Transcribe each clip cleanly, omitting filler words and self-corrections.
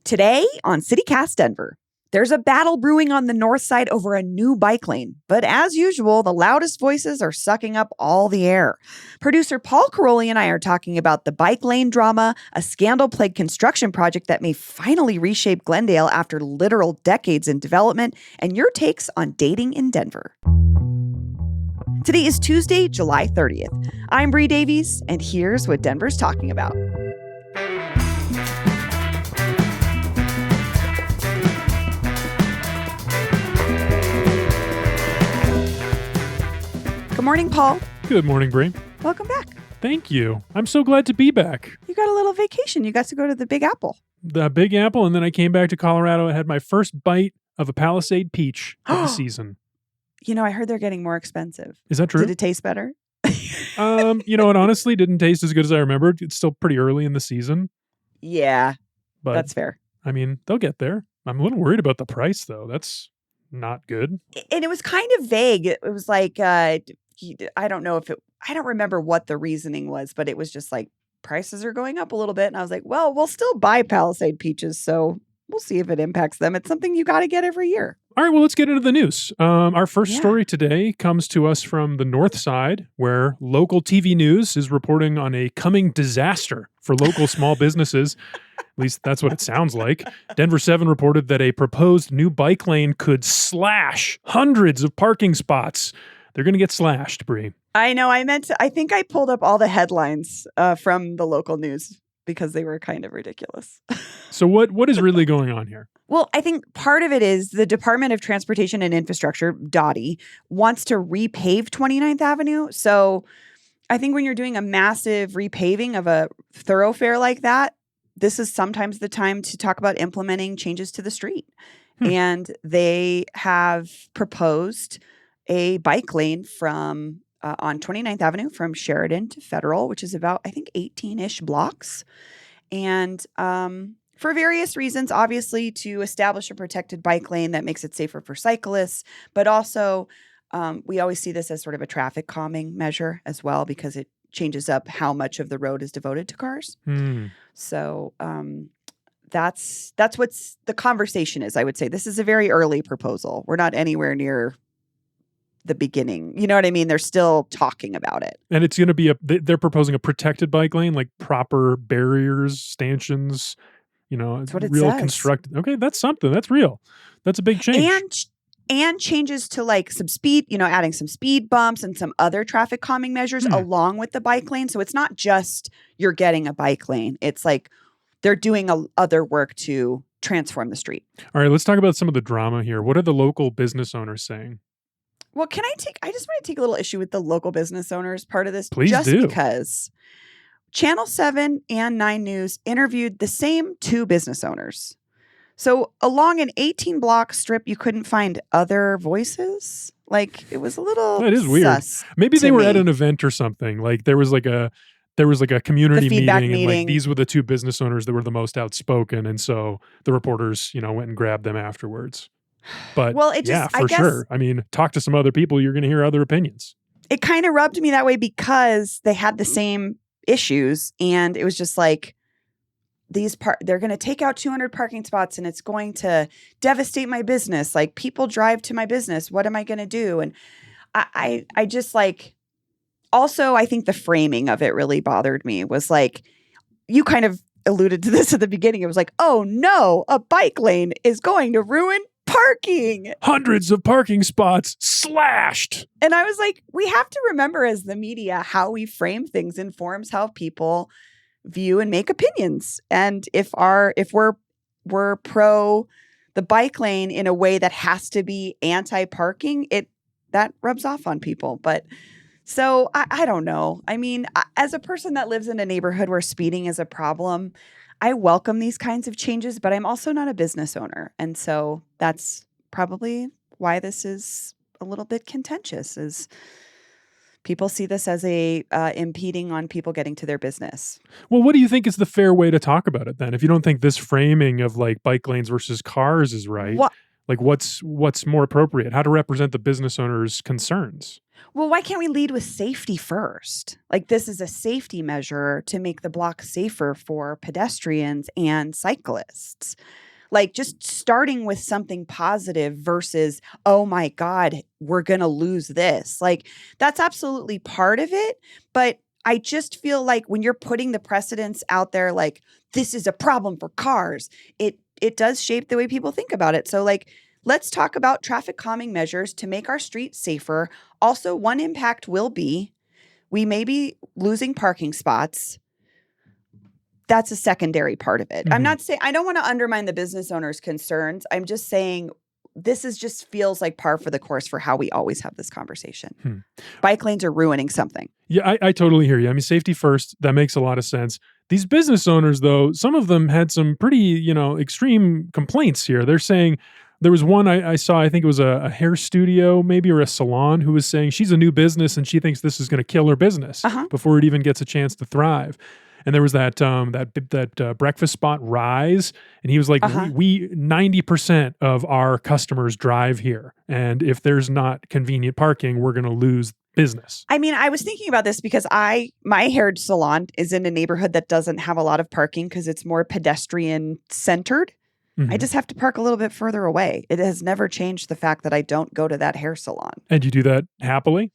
Today on CityCast Denver, there's a battle brewing on the Northside over a new bike lane. But as usual, the loudest voices are sucking up all the air. Producer Paul Caroli and I are talking about the bike lane drama, a scandal-plagued construction project that may finally reshape Glendale after literal decades in development, and your takes on dating in Denver. Today is Tuesday, July 30th. I'm Bree Davies, and here's what Denver's talking about. Good morning, Paul. Good morning, Bree. Welcome back. Thank you. I'm so glad to be back. You got a little vacation. You got to go to the Big Apple. The Big Apple, and then I came back to Colorado and had my first bite of a Palisade peach of the season. You know, I heard they're getting more expensive. Is that true? Did it taste better? It honestly didn't taste as good as I remembered. It's still pretty early in the season. Yeah, but that's fair. I mean, they'll get there. I'm a little worried about the price, though. That's not good. And it was kind of vague. It was like, I don't know if I don't remember what the reasoning was, but it was just like prices are going up a little bit. And I was like, well, we'll still buy Palisade peaches. So we'll see if it impacts them. It's something you got to get every year. All right, well, let's get into the news. Our first story today comes to us from the Northside, where local TV news is reporting on a coming disaster for local small businesses. At least that's what it sounds like. Denver 7 reported that a proposed new bike lane could slash hundreds of parking spots. They're going to get slashed, Bree. I know. I think I pulled up all the headlines from the local news because they were kind of ridiculous. So what is really going on here? Well, I think part of it is the Department of Transportation and Infrastructure, DOTI, wants to repave 29th Avenue. So I think when you're doing a massive repaving of a thoroughfare like that, this is sometimes the time to talk about implementing changes to the street. And they have proposed a bike lane from on 29th Avenue from Sheridan to Federal, which is about, I think, 18-ish blocks. And for various reasons, obviously, to establish a protected bike lane that makes it safer for cyclists, but also we always see this as sort of a traffic calming measure as well, because it changes up how much of the road is devoted to cars. So that's what the conversation is, I would say. This is a very early proposal. We're not anywhere near the beginning. You know what I mean? They're still talking about it. And it's going to be they're proposing a protected bike lane, like proper barriers, stanchions, that's what it real says. Constructed. Okay, that's something. That's real. That's a big change. And changes to like some speed, adding some speed bumps and some other traffic calming measures along with the bike lane. So it's not just you're getting a bike lane. It's like they're doing other work to transform the street. All right, let's talk about some of the drama here. What are the local business owners saying? Well, I just want to take a little issue with the local business owners part of this. Please just do. Because Channel 7 and 9 News interviewed the same two business owners. So along an 18-block strip, you couldn't find other voices. Like, it was a little That is weird. sus Maybe they were me. at an event or something. Like there was like a community meeting, and like these were the two business owners that were the most outspoken, and so the reporters, went and grabbed them afterwards. But for sure. I mean, talk to some other people, you're going to hear other opinions. It kind of rubbed me that way because they had the same issues, and it was just like they're going to take out 200 parking spots and it's going to devastate my business. Like, people drive to my business. What am I going to do? And I just like, also, I think the framing of it really bothered me. It was like, you kind of alluded to this at the beginning. It was like, oh no, a bike lane is going to ruin parking. Hundreds of parking spots slashed. And I was like, we have to remember as the media, how we frame things informs how people view and make opinions. And if we're pro the bike lane in a way that has to be anti-parking, that rubs off on people. But so I don't know. I mean, as a person that lives in a neighborhood where speeding is a problem, I welcome these kinds of changes, but I'm also not a business owner. And so that's probably why this is a little bit contentious, is people see this as impeding on people getting to their business. Well, what do you think is the fair way to talk about it then? If you don't think this framing of like bike lanes versus cars is right, Like what's more appropriate? How to represent the business owner's concerns? Well, why can't we lead with safety first? Like this is a safety measure to make the block safer for pedestrians and cyclists. Like just starting with something positive versus, oh my God, we're going to lose this. Like that's absolutely part of it. But I just feel like when you're putting the precedents out there, like this is a problem for cars, it does shape the way people think about it. So like, let's talk about traffic calming measures to make our streets safer. Also, one impact will be we may be losing parking spots. That's a secondary part of it. I'm not saying I don't want to undermine the business owner's concerns. I'm just saying this is just feels like par for the course for how we always have this conversation. Bike lanes are ruining something. Yeah, I totally hear you. I mean, safety first, that makes a lot of sense. These business owners, though, some of them had some pretty, extreme complaints here. They're saying there was one I saw, I think it was a hair studio maybe or a salon, who was saying she's a new business and she thinks this is going to kill her business before it even gets a chance to thrive. And there was that breakfast spot, Rise, and he was like, we 90% of our customers drive here, and if there's not convenient parking, we're going to lose business. I mean, I was thinking about this because my hair salon is in a neighborhood that doesn't have a lot of parking because it's more pedestrian centered. I just have to park a little bit further away. It has never changed the fact that I don't go to that hair salon. And you do that happily?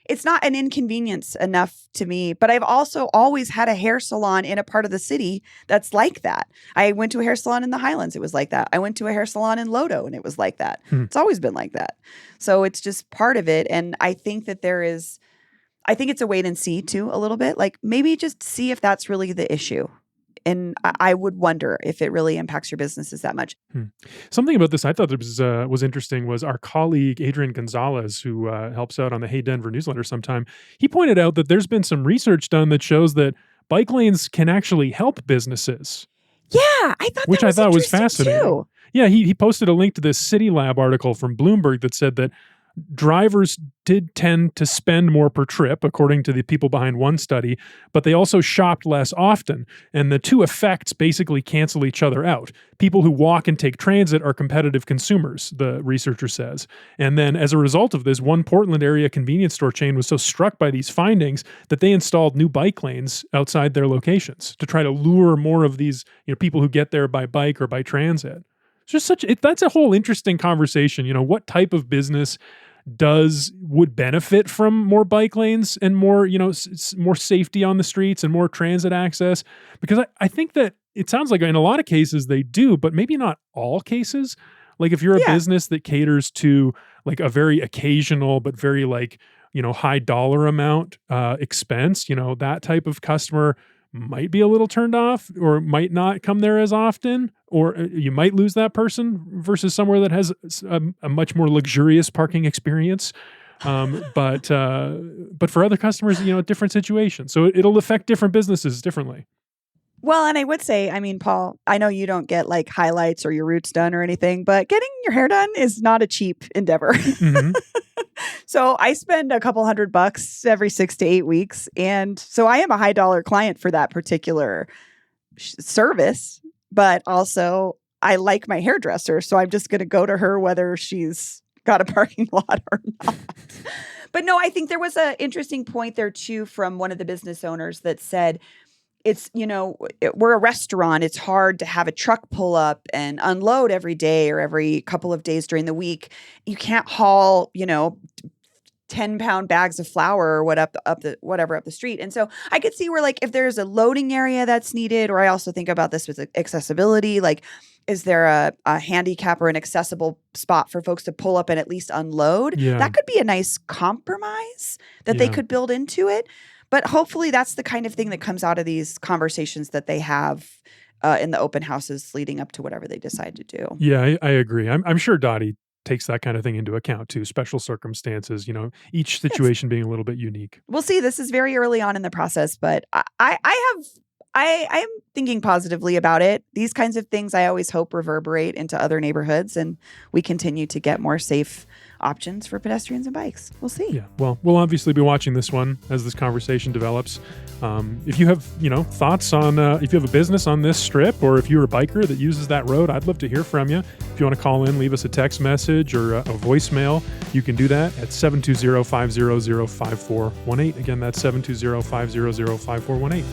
It's not an inconvenience enough to me, but I've also always had a hair salon in a part of the city that's like that. I went to a hair salon in the Highlands. It was like that. I went to a hair salon in Lodo and it was like that. It's always been like that. So it's just part of it. And I think that I think it's a wait and see too, a little bit. Like maybe just see if that's really the issue. And I would wonder if it really impacts your businesses that much. Something about this I thought that was interesting was our colleague Adrian Gonzalez, who helps out on the Hey Denver newsletter sometime. He pointed out that there's been some research done that shows that bike lanes can actually help businesses. Yeah, I thought which I thought was fascinating. Too. Yeah, he posted a link to this City Lab article from Bloomberg that said that drivers did tend to spend more per trip, according to the people behind one study, but they also shopped less often. And the two effects basically cancel each other out. People who walk and take transit are competitive consumers, the researcher says. And then as a result of this, one Portland area convenience store chain was so struck by these findings that they installed new bike lanes outside their locations to try to lure more of these people who get there by bike or by transit. It's just that's a whole interesting conversation. What type of business would benefit from more bike lanes and more, more safety on the streets and more transit access? Because I think that it sounds like in a lot of cases they do, but maybe not all cases. Like if you're a business that caters to like a very occasional, but very high dollar amount expense, that type of customer might be a little turned off or might not come there as often, or you might lose that person versus somewhere that has a much more luxurious parking experience. But for other customers, a different situation. So it'll affect different businesses differently. Well, and I would say, Paul, I know you don't get like highlights or your roots done or anything, but getting your hair done is not a cheap endeavor. So I spend a couple $100 every 6 to 8 weeks. And so I am a high dollar client for that particular service, but also I like my hairdresser. So I'm just going to go to her whether she's got a parking lot or not. But no, I think there was an interesting point there too from one of the business owners that said, we're a restaurant. It's hard to have a truck pull up and unload every day or every couple of days during the week. You can't haul, 10-pound bags of flour or whatever up the street. And so I could see where if there's a loading area that's needed, or I also think about this with accessibility, is there a handicap or an accessible spot for folks to pull up and at least unload? Yeah. That could be a nice compromise that they could build into it. But hopefully that's the kind of thing that comes out of these conversations that they have in the open houses leading up to whatever they decide to do. Yeah, I agree. I'm sure Dottie takes that kind of thing into account too. Special circumstances, each situation being a little bit unique. We'll see. This is very early on in the process, but I am thinking positively about it. These kinds of things I always hope reverberate into other neighborhoods and we continue to get more safe options for pedestrians and bikes. We'll see. Yeah, well, we'll obviously be watching this one as this conversation develops. If you have, thoughts on, if you have a business on this strip, or if you're a biker that uses that road, I'd love to hear from you. If you want to call in, leave us a text message or a voicemail, you can do that at 720-500-5418. Again, that's 720-500-5418.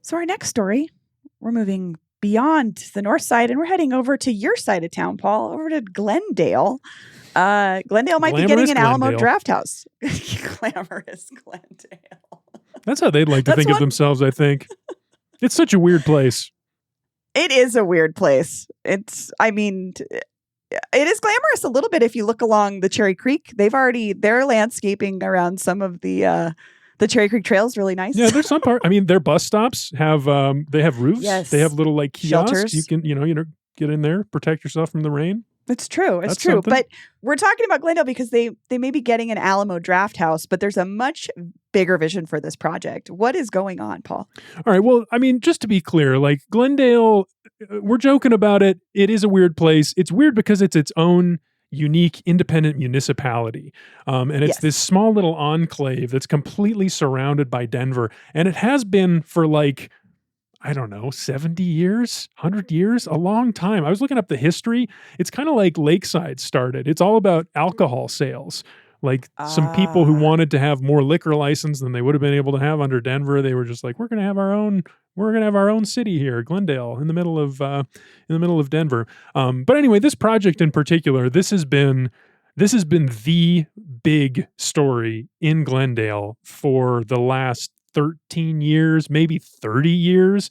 So our next story, we're moving beyond the north side and we're heading over to your side of town, Paul, over to Glendale. Glendale might be getting an Alamo draft house. Glamorous Glendale. That's how they'd like to think of themselves, I think. It's such a weird place. It is a weird place. It is glamorous a little bit if you look along the Cherry Creek. Their landscaping around some of the Cherry Creek Trail is really nice. Yeah, there's some part. I mean, their bus stops have they have roofs. Yes. They have little kiosks. Shelters. You can get in there, protect yourself from the rain. It's true. It's That's true. something. But we're talking about Glendale because they may be getting an Alamo draft house, but there's a much bigger vision for this project. What is going on, Paul? All right. Well, I mean, just to be clear, Glendale, we're joking about it. It is a weird place. It's weird because it's its own unique independent municipality. And it's this small little enclave that's completely surrounded by Denver. And it has been for 70 years, 100 years, a long time. I was looking up the history. It's kind of like Lakeside started. It's all about alcohol sales. Some people who wanted to have more liquor license than they would have been able to have under Denver, they were just like, we're going to have our own city here, Glendale, in the middle of Denver. But anyway, this project in particular, this has been the big story in Glendale for the last 13 years, maybe 30 years.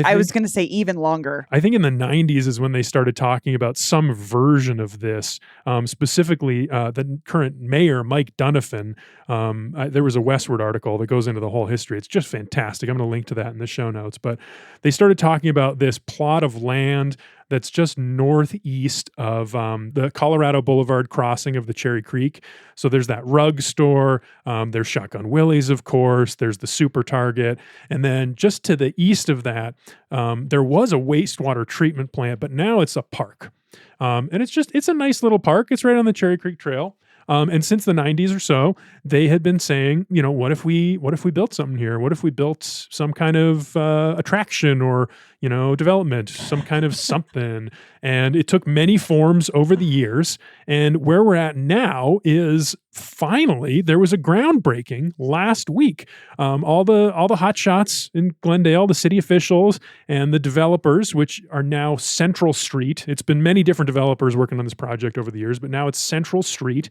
I was going to say even longer. I think in the 90s is when they started talking about some version of this, specifically the current mayor, Mike Donovan. There was a Westward article that goes into the whole history. It's just fantastic. I'm going to link to that in the show notes. But they started talking about this plot of land that's just northeast of the Colorado Boulevard crossing of the Cherry Creek. So there's that rug store. There's Shotgun Willie's, of course. There's the Super Target. And then just to the east of that, there was a wastewater treatment plant, but now it's a park. And it's a nice little park. It's right on the Cherry Creek Trail. And since the 90s or so, they had been saying, what if we built something here? What if we built some kind of attraction or, development, some kind of something? And it took many forms over the years. And where we're at now is finally there was a groundbreaking last week. All the hotshots in Glendale, the city officials and the developers, which are now Central Street. It's been many different developers working on this project over the years, but now it's Central Street.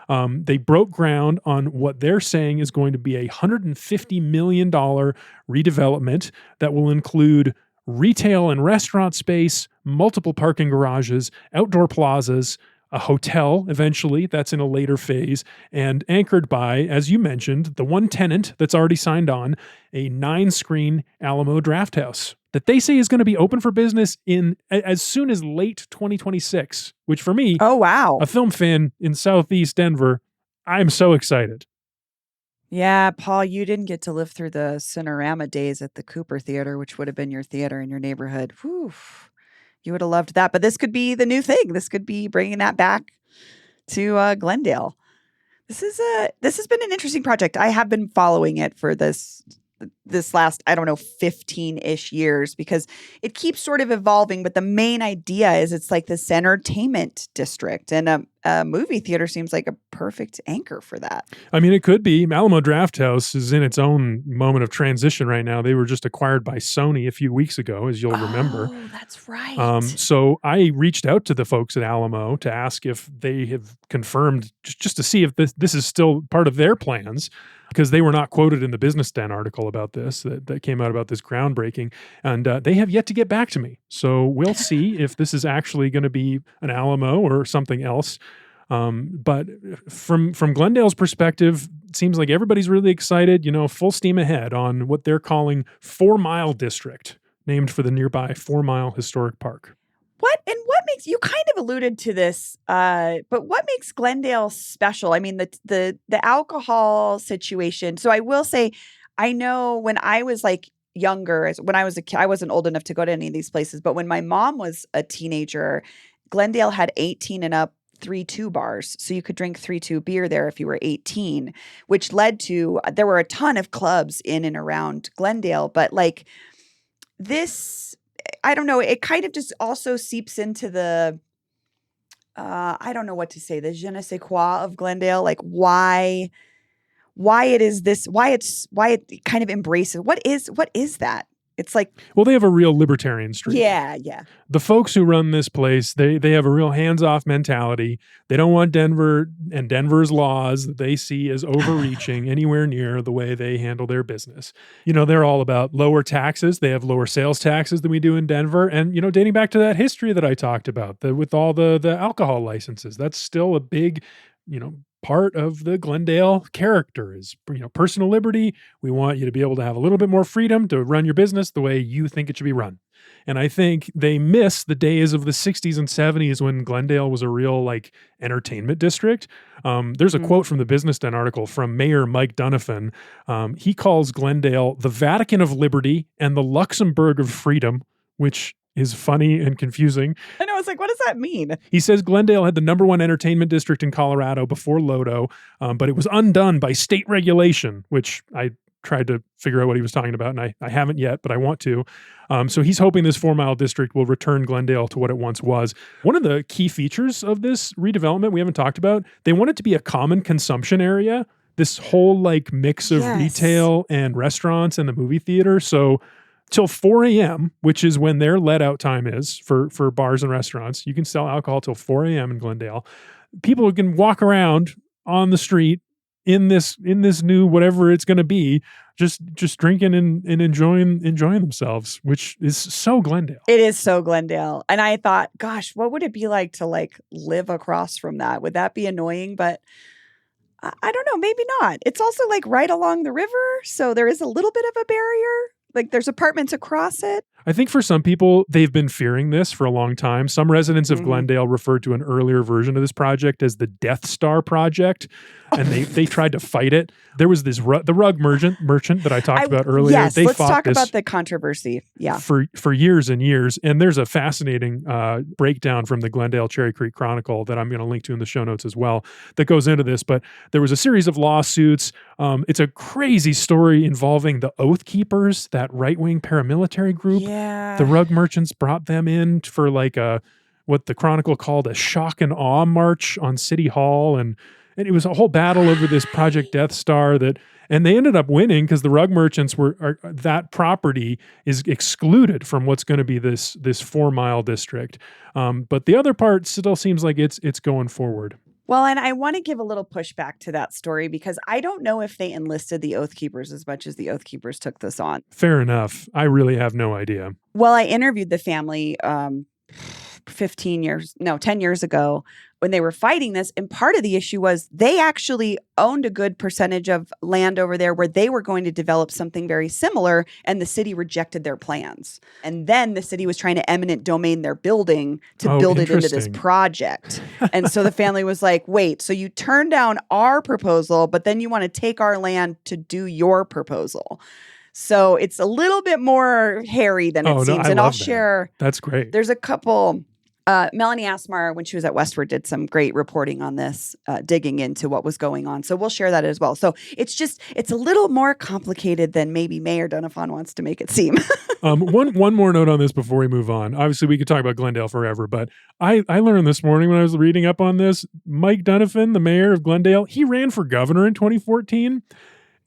They broke ground on what they're saying is going to be a $150 million redevelopment that will include retail and restaurant space, multiple parking garages, outdoor plazas, a hotel eventually, that's in a later phase, and anchored by, as you mentioned, the one tenant that's already signed on, a 9-screen Alamo draft house that they say is going to be open for business in as soon as late 2026, which for me, oh wow, a film fan in Southeast Denver, I'm so excited. Yeah, Paul, you didn't get to live through the Cinerama days at the Cooper Theater, which would have been your theater in your neighborhood. Whew. You would have loved that. But this could be the new thing. This could be bringing that back to Glendale. This has been an interesting project. I have been following it for this last, 15-ish years because it keeps sort of evolving. But the main idea is it's like this entertainment district, and a movie theater seems like a perfect anchor for that. I mean, it could be. Alamo Draft House is in its own moment of transition right now. They were just acquired by Sony a few weeks ago, as you'll remember. Oh, that's right. So I reached out to the folks at Alamo to ask if they have confirmed, just to see if this is still part of their plans, because they were not quoted in the Business Den article about this that came out about this groundbreaking. And they have yet to get back to me. So we'll see if this is actually going to be an Alamo or something else. But from Glendale's perspective, it seems like everybody's really excited, full steam ahead on what they're calling 4 Mile District, named for the nearby 4 Mile Historic Park. What makes, you kind of alluded to this, but what makes Glendale special? I mean, the alcohol situation. So I will say, I know when I was younger, when I was a kid, I wasn't old enough to go to any of these places, but when my mom was a teenager Glendale had 18 and up 3-2 bars. So you could drink 3-2 beer there if you were 18, which led to, there were a ton of clubs in and around Glendale. But like this, I don't know, it kind of just also seeps into the, I don't know what to say, the je ne sais quoi of Glendale, like why it is this, why it kind of embraces, what is that? It's like, well, they have a real libertarian streak. yeah. The folks who run this place, they have a real hands-off mentality. They don't want Denver and Denver's laws that they see as overreaching anywhere near the way they handle their business. You know, they're all about lower taxes. They have lower sales taxes than we do in Denver. And, you know, dating back to that history that I talked about, with all the alcohol licenses, that's still a big, you know, part of the Glendale character is, you know, personal liberty. We want you to be able to have a little bit more freedom to run your business the way you think it should be run. And I think they miss the days of the 60s and 70s when Glendale was a real like entertainment district. There's a quote from the Business Den article from Mayor Mike Donovan. He calls Glendale the Vatican of Liberty and the Luxembourg of Freedom, which is funny and confusing. I know. It's like, what does that mean? He says Glendale had the #1 entertainment district in Colorado before Lodo, but it was undone by state regulation, which I tried to figure out what he was talking about, and I haven't yet, but I want to. So he's hoping this 4-mile district will return Glendale to what it once was. One of the key features of this redevelopment we haven't talked about, they want it to be a common consumption area, this whole like mix of retail and restaurants and the movie theater. So till 4 a.m., which is when their let-out time is for bars and restaurants. You can sell alcohol till 4 a.m. in Glendale. People can walk around on the street in this new whatever it's going to be, just drinking and enjoying themselves, which is so Glendale. It is so Glendale. And I thought, gosh, what would it be like to like live across from that? Would that be annoying? But I don't know, maybe not. It's also like right along the river, so there is a little bit of a barrier. Like there's apartments across it. I think for some people, they've been fearing this for a long time. Some residents of Glendale referred to an earlier version of this project as the Death Star Project, and they tried to fight it. There was this the rug merchant that I talked about earlier. Yes, they let's fought talk this about the controversy. Yeah, for years and years. And there's a fascinating breakdown from the Glendale Cherry Creek Chronicle that I'm going to link to in the show notes as well that goes into this. But there was a series of lawsuits. It's a crazy story involving the Oath Keepers, that right-wing paramilitary group. Yeah. The rug merchants brought them in for like what the Chronicle called a shock and awe march on City Hall. And it was a whole battle over this Project Death Star and they ended up winning because the rug merchants that property is excluded from what's going to be this 4-mile district. But the other part still seems like it's going forward. Well, and I want to give a little pushback to that story because I don't know if they enlisted the Oath Keepers as much as the Oath Keepers took this on. Fair enough. I really have no idea. Well, I interviewed the family 10 years ago when they were fighting this. And part of the issue was they actually owned a good percentage of land over there where they were going to develop something very similar, and the city rejected their plans. And then the city was trying to eminent domain their building to build it into this project. And so the family was like, wait, so you turned down our proposal, but then you want to take our land to do your proposal. So it's a little bit more hairy than it seems. And I'll share. That's great. There's a couple. Melanie Asmar, when she was at Westward, did some great reporting on this, digging into what was going on. So we'll share that as well. So it's a little more complicated than maybe Mayor Donovan wants to make it seem. One more note on this before we move on. Obviously, we could talk about Glendale forever, but I learned this morning when I was reading up on this, Mike Donovan, the mayor of Glendale, he ran for governor in 2014.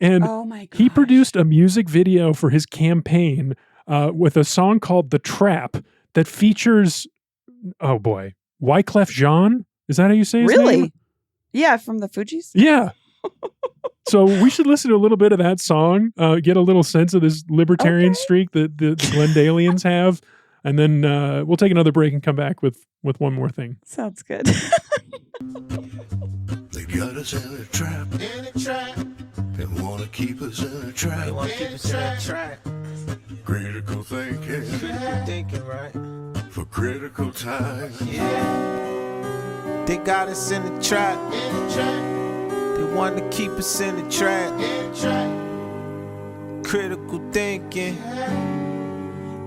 And he produced a music video for his campaign with a song called The Trap that features, oh boy, Wyclef Jean? Is that how you say his name? Yeah, from the Fugees? Yeah. So we should listen to a little bit of that song, get a little sense of this libertarian streak that the Glendalians have. And then we'll take another break and come back with one more thing. Sounds good. They got us in a trap. They want to keep us in a trap. Critical thinking. Right? For critical time. Yeah. They got us in the trap. They want to keep us in the trap. Critical thinking.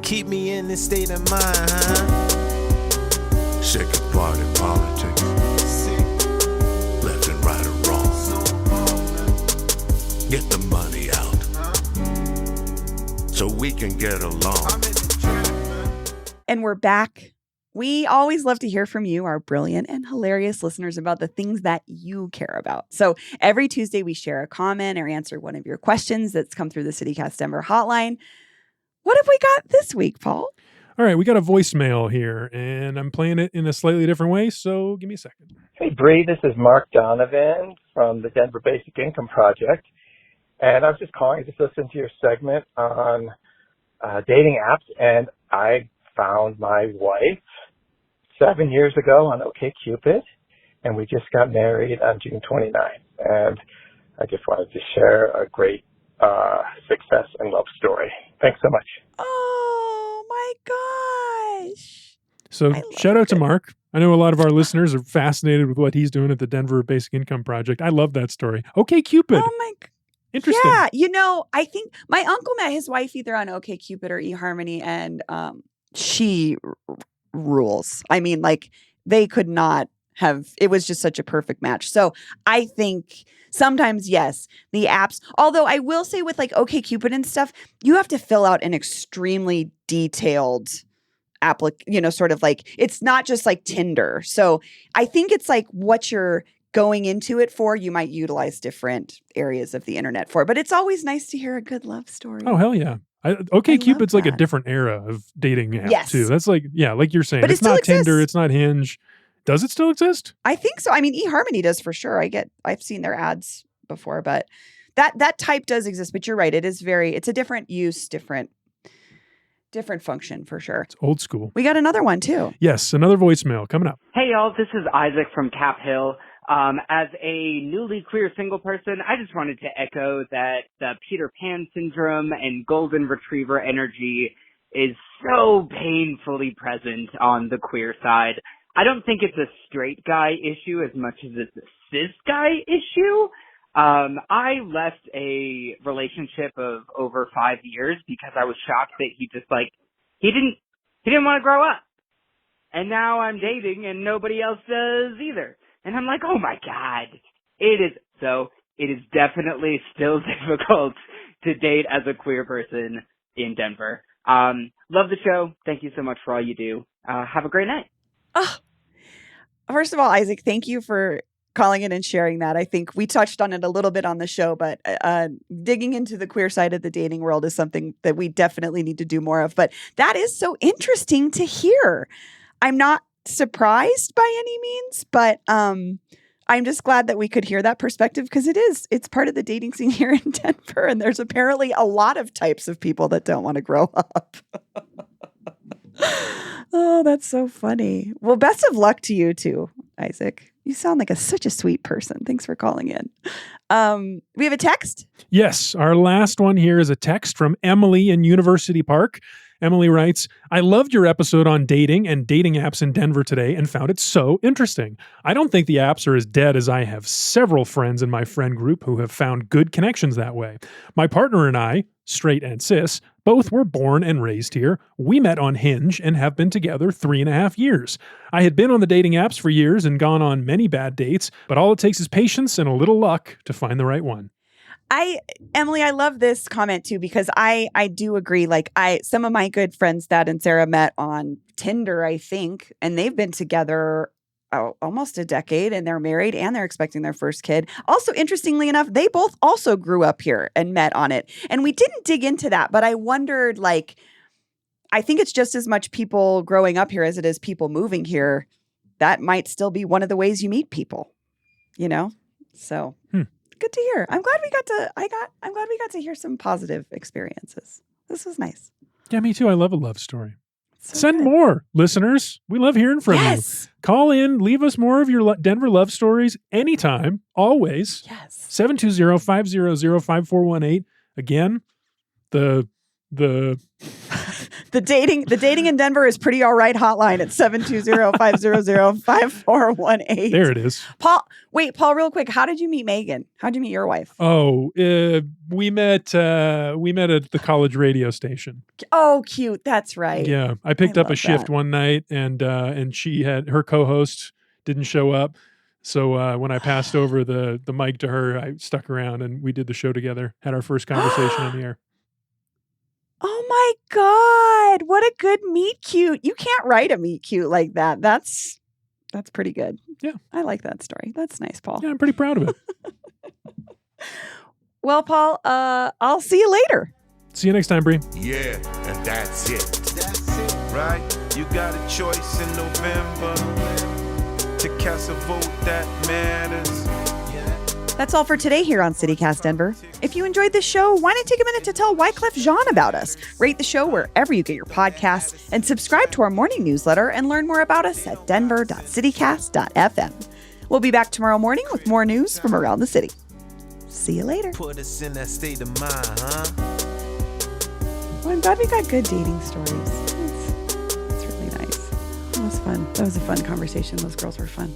Keep me in this state of mind, huh? Sick of party politics, left and right or wrong. Get the money out so we can get along. And we're back. We always love to hear from you, our brilliant and hilarious listeners, about the things that you care about. So every Tuesday, we share a comment or answer one of your questions that's come through the CityCast Denver hotline. What have we got this week, Paul? All right, we got a voicemail here, and I'm playing it in a slightly different way, so give me a second. Hey, Bree, this is Mark Donovan from the Denver Basic Income Project. And I was just calling to listen to your segment on dating apps, and I found my wife 7 years ago on OkCupid, and we just got married on June 29th. And I just wanted to share a great success and love story. Thanks so much. Oh, my gosh. So shout out to Mark. I know a lot of our listeners are fascinated with what he's doing at the Denver Basic Income Project. I love that story. OkCupid. Oh, my God. Interesting. Yeah, I think my uncle met his wife either on OkCupid or eHarmony, and she rules. I mean, like, they could not have, it was just such a perfect match. So I think sometimes, yes, the apps, although I will say with like OkCupid and stuff, you have to fill out an extremely detailed sort of like, it's not just like Tinder. So I think it's like what you're going into it for, you might utilize different areas of the internet for. But it's always nice to hear a good love story. Oh, hell yeah. OkCupid's like a different era of dating app too. That's like, yeah, like you're saying, but it's not Tinder, it's not Hinge. Does it still exist? I think so. I mean, eHarmony does for sure. I've seen their ads before, but that type does exist. But you're right. It's a different use, different function for sure. It's old school. We got another one too. Yes, another voicemail coming up. Hey y'all, this is Isaac from Cap Hill. As a newly queer single person, I just wanted to echo that the Peter Pan syndrome and golden retriever energy is so painfully present on the queer side. I don't think it's a straight guy issue as much as it's a cis guy issue. I left a relationship of over 5 years because I was shocked that he didn't want to grow up. And now I'm dating and nobody else does either. And I'm like, oh my God, it is definitely still difficult to date as a queer person in Denver. Love the show. Thank you so much for all you do. Have a great night. Oh, first of all, Isaac, thank you for calling in and sharing that. I think we touched on it a little bit on the show, but digging into the queer side of the dating world is something that we definitely need to do more of. But that is so interesting to hear. I'm not surprised by any means, but I'm just glad that we could hear that perspective because it's part of the dating scene here in Denver, and there's apparently a lot of types of people that don't want to grow up. Oh, that's so funny. Well, best of luck to you too, Isaac. You sound like such a sweet person. Thanks for calling in. We have a text? Yes, our last one here is a text from Emily in University Park. Emily writes, I loved your episode on dating and dating apps in Denver today and found it so interesting. I don't think the apps are as dead as I have several friends in my friend group who have found good connections that way. My partner and I, straight and cis, both were born and raised here. We met on Hinge and have been together 3.5 years. I had been on the dating apps for years and gone on many bad dates, but all it takes is patience and a little luck to find the right one. Emily, I love this comment too, because I do agree. Like some of my good friends, Thad and Sarah, met on Tinder, I think, and they've been together almost a decade, and they're married and they're expecting their first kid. Also, interestingly enough, they both also grew up here and met on it. And we didn't dig into that, but I wondered, I think it's just as much people growing up here as it is people moving here. That might still be one of the ways you meet people, So good to hear. I'm glad we got to hear some positive experiences. This was nice. Yeah, me too. I love a love story. So Send good. more, listeners. We love hearing from you. Call in, leave us more of your Denver love stories anytime, always. Yes. 720-500-5418. Again, the The dating in Denver is pretty all right hotline at 720-500-5418. There it is. Paul, real quick. How did you meet Megan? How'd you meet your wife? Oh, we met at the college radio station. Oh, cute. That's right. Yeah. I picked up a love shift that. one night and she had her co-host didn't show up. So when I passed over the mic to her, I stuck around and we did the show together, had our first conversation on the air. Oh my God. What a good meet cute. You can't write a meet cute like that. That's pretty good. Yeah. I like that story. That's nice, Paul. Yeah, I'm pretty proud of it. Well, Paul, I'll see you later. See you next time, Bree. Yeah, and that's it. Right? You got a choice in November to cast a vote that matters. That's all for today here on CityCast Denver. If you enjoyed this show, why not take a minute to tell Wyclef Jean about us? Rate the show wherever you get your podcasts and subscribe to our morning newsletter and learn more about us at denver.citycast.fm. We'll be back tomorrow morning with more news from around the city. See you later. Put us in that state of mind, huh? Well, I'm glad we got good dating stories. It's really nice. It was fun. That was a fun conversation. Those girls were fun.